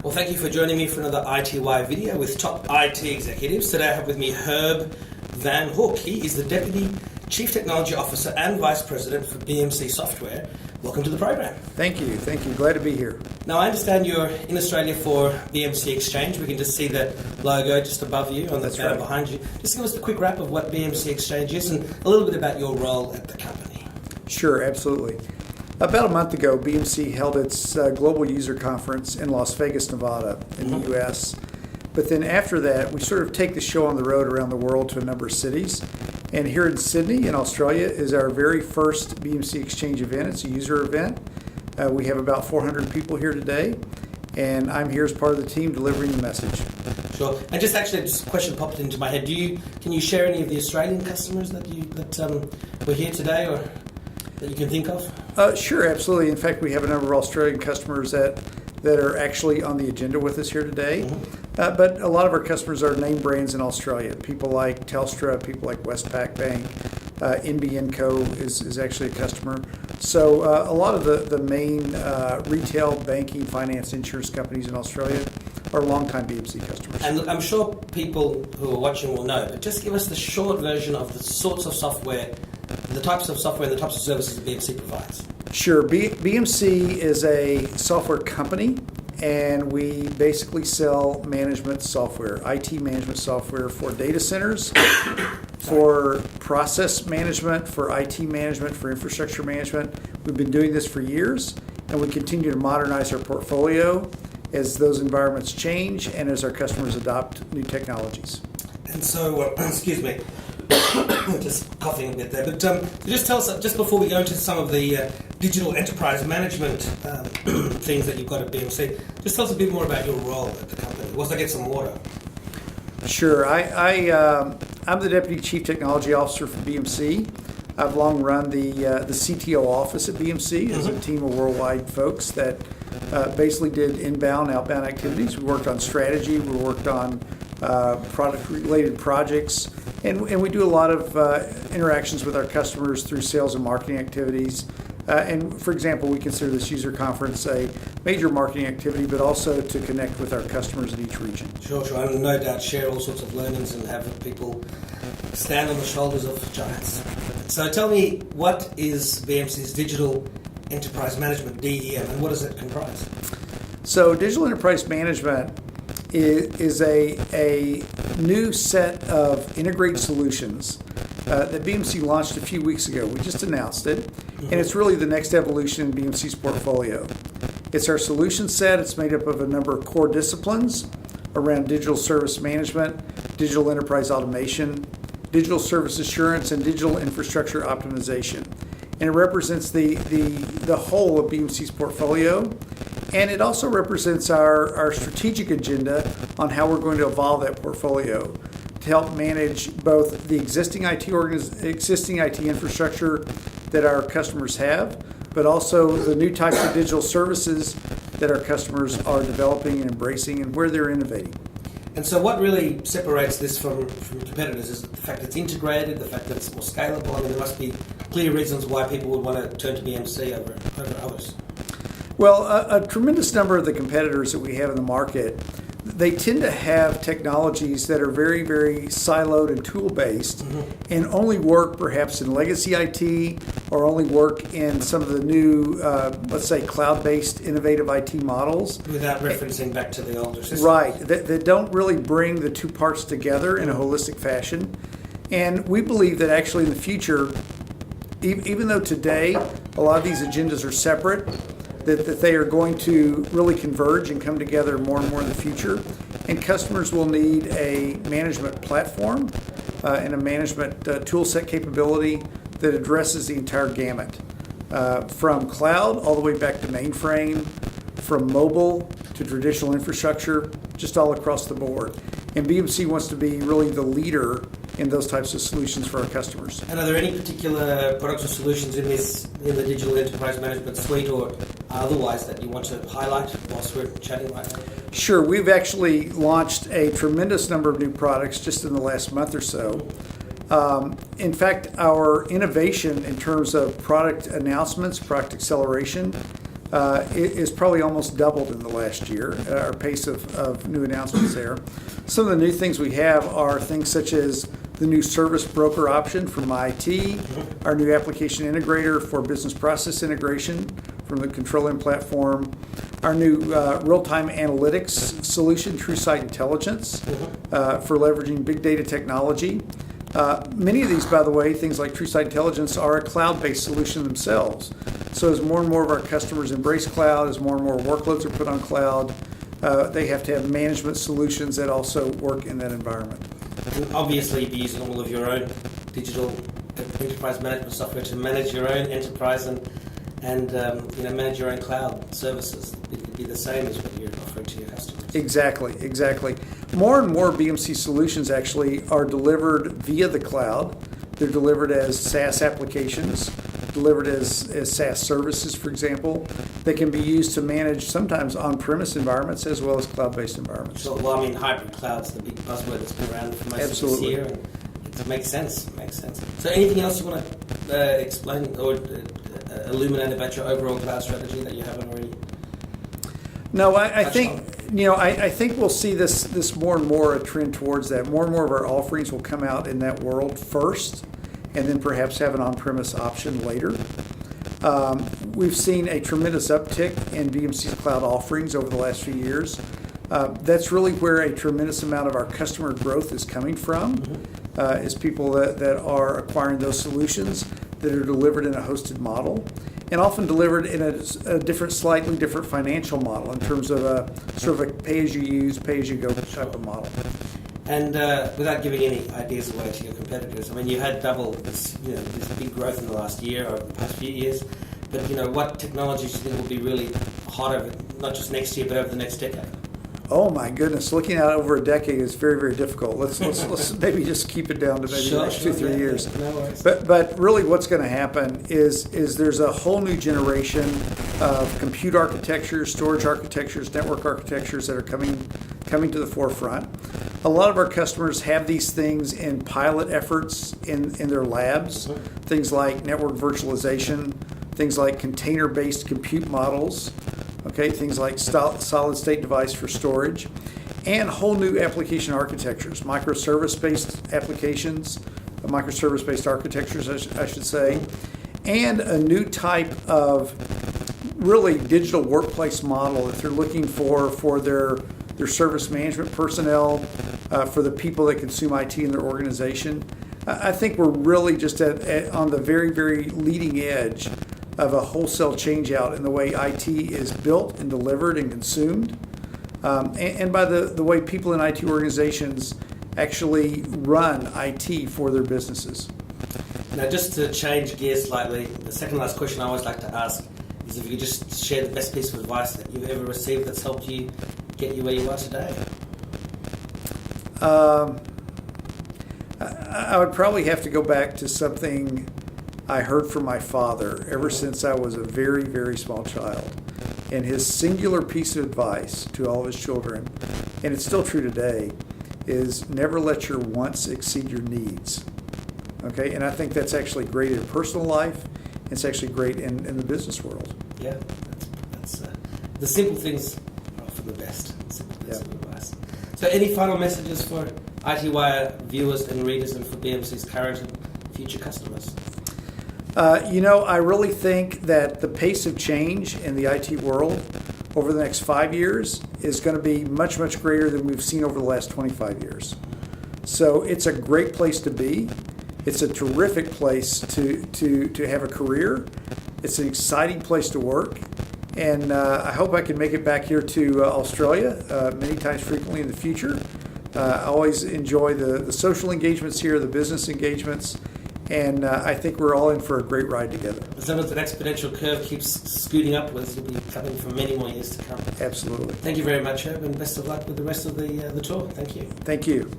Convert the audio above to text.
Well, thank you for joining me for another iTWire video with top IT executives. Today I have with me Herb VanHook. He is the Deputy Chief Technology Officer and Vice President for BMC Software. Welcome to the program. Thank you. Glad to be here. Now, I understand you're in Australia for BMC Exchange. We can just see the logo just above you on the banner behind you. Just give us a quick wrap of what BMC Exchange is and a little bit about your role at the company. Sure, absolutely. About a month ago, BMC held its global user conference in Las Vegas, Nevada, in the U.S. But then after that, we sort of take the show on the road around the world to a number of cities. And here in Sydney, in Australia, is our very first BMC Exchange event. It's a user event. We have about 400 people here today, and I'm here as part of the team delivering the message. Sure. And just actually, a question popped into my head. Can you share any of the Australian customers that were here today, or that you can think of? Sure, absolutely. In fact, we have a number of Australian customers that are actually on the agenda with us here today. But a lot of our customers are name brands in Australia. People like Telstra, people like Westpac Bank, NBN Co. is actually a customer. So a lot of the main retail, banking, finance, insurance companies in Australia are longtime BMC customers. And I'm sure people who are watching will know, but just give us the short version of the sorts of software, the types of software and the types of services that BMC provides. Sure. BMC is a software company, and we basically sell management software, IT management software for data centers, for process management, for IT management, for infrastructure management. We've been doing this for years, and we continue to modernize our portfolio as those environments change and as our customers adopt new technologies. And so, excuse me, just coughing a bit there, but just tell us, just before we go into some of the digital enterprise management things that you've got at BMC, just tell us a bit more about your role at the company. Whilst I get some water. Sure. I'm the Deputy Chief Technology Officer for BMC. I've long run the CTO office at BMC as a team of worldwide folks that basically did inbound, outbound activities. We worked on strategy. We worked on product-related projects. And we do a lot of interactions with our customers through sales and marketing activities. And for example, we consider this user conference a major marketing activity, but also to connect with our customers in each region. Sure. I will no doubt share all sorts of learnings and have people stand on the shoulders of giants. So tell me, what is BMC's Digital Enterprise Management, DEM, and what does it comprise? So Digital Enterprise Management is a new set of integrated solutions that BMC launched a few weeks ago. We just announced it, and it's really the next evolution in BMC's portfolio. It's our solution set. It's made up of a number of core disciplines around digital service management, digital enterprise automation, digital service assurance, and digital infrastructure optimization. And it represents the whole of BMC's portfolio. And it also represents our strategic agenda on how we're going to evolve that portfolio to help manage both the existing IT infrastructure that our customers have, but also the new types of digital services that our customers are developing and embracing and where they're innovating. And so what really separates this from competitors is the fact that it's integrated, the fact that it's more scalable. I mean, there must be clear reasons why people would want to turn to BMC over others. Well, a tremendous number of the competitors that we have in the market, they tend to have technologies that are very, very siloed and tool-based and only work perhaps in legacy IT or only work in some of the new, let's say, cloud-based innovative IT models. Without referencing back to the older systems. Right, that don't really bring the two parts together in a holistic fashion. And we believe that actually in the future, even though today a lot of these agendas are separate, that they are going to really converge and come together more and more in the future. And customers will need a management platform and a management tool set capability that addresses the entire gamut, from cloud all the way back to mainframe, from mobile to traditional infrastructure, just all across the board. And BMC wants to be really the leader in those types of solutions for our customers. And are there any particular products or solutions in the Digital Enterprise Management Suite or otherwise that you want to highlight whilst we're chatting right now? Sure. We've actually launched a tremendous number of new products just in the last month or so. In fact, our innovation in terms of product announcements, product acceleration, is probably almost doubled in the last year, our pace of new announcements there. Some of the new things we have are things such as the new service broker option from IT, our new application integrator for business process integration from the Control-M platform, our new real-time analytics solution, TrueSight Intelligence, for leveraging big data technology. Many of these, by the way, things like TrueSight Intelligence are a cloud-based solution themselves. So as more and more of our customers embrace cloud, as more and more workloads are put on cloud, they have to have management solutions that also work in that environment. And obviously, you'd be using all of your own digital enterprise management software to manage your own enterprise and manage your own cloud services. It could be the same as what you're offering to your customers. Exactly. More and more BMC solutions actually are delivered via the cloud. They're delivered as SaaS applications, delivered as SaaS services, for example. They can be used to manage sometimes on-premise environments as well as cloud-based environments. So, hybrid cloud's the big buzzword that's been around for most of this year. And it makes sense. So anything else you want to explain or illuminate about your overall cloud strategy that you haven't already? No, I think I think we'll see this more and more a trend towards that. More and more of our offerings will come out in that world first, and then perhaps have an on-premise option later. We've seen a tremendous uptick in BMC's cloud offerings over the last few years. That's really where a tremendous amount of our customer growth is coming from, is people that are acquiring those solutions that are delivered in a hosted model, and often delivered in a slightly different financial model in terms of a sort of a pay-as-you-use, pay-as-you-go type of model. And without giving any ideas away to your competitors, I mean, you had double this big growth in the last year or the past few years. But what technologies do you think will be really hot over, not just next year, but over the next decade? Oh my goodness! Looking out over a decade is very, very difficult. Let's maybe just keep it down to maybe the next 2-3 years. Yeah, no worries. But really, what's going to happen is there's a whole new generation of compute architectures, storage architectures, network architectures that are coming to the forefront. A lot of our customers have these things in pilot efforts in their labs. Things like network virtualization, things like container-based compute models. Things like solid-state device for storage, and whole new application architectures, microservice-based applications, microservice-based architectures, I should say, and a new type of really digital workplace model that they're looking for their service management personnel, for the people that consume IT in their organization. I think we're really just on the very, very leading edge of a wholesale change out in the way IT is built and delivered and consumed, and by the way people in IT organizations actually run IT for their businesses. Now, just to change gears slightly, the second last question I always like to ask is if you could just share the best piece of advice that you've ever received that's helped you get you where you are today. I would probably have to go back to something I heard from my father ever since I was a very, very small child. And his singular piece of advice to all of his children, and it's still true today, is never let your wants exceed your needs. And I think that's actually great in personal life. It's actually great in the business world. Yeah, that's the simple things are often the best. Simple things of advice. So any final messages for iTWire viewers and readers and for BMC's current and future customers? I really think that the pace of change in the IT world over the next 5 years is going to be much, much greater than we've seen over the last 25 years. So it's a great place to be. It's a terrific place to have a career. It's an exciting place to work. And I hope I can make it back here to Australia many times frequently in the future. I always enjoy the social engagements here, the business engagements. And I think we're all in for a great ride together. As long as that exponential curve keeps scooting upwards, you'll be coming for many more years to come. Absolutely. Thank you very much, Herb, and best of luck with the rest of the tour. Thank you. Thank you.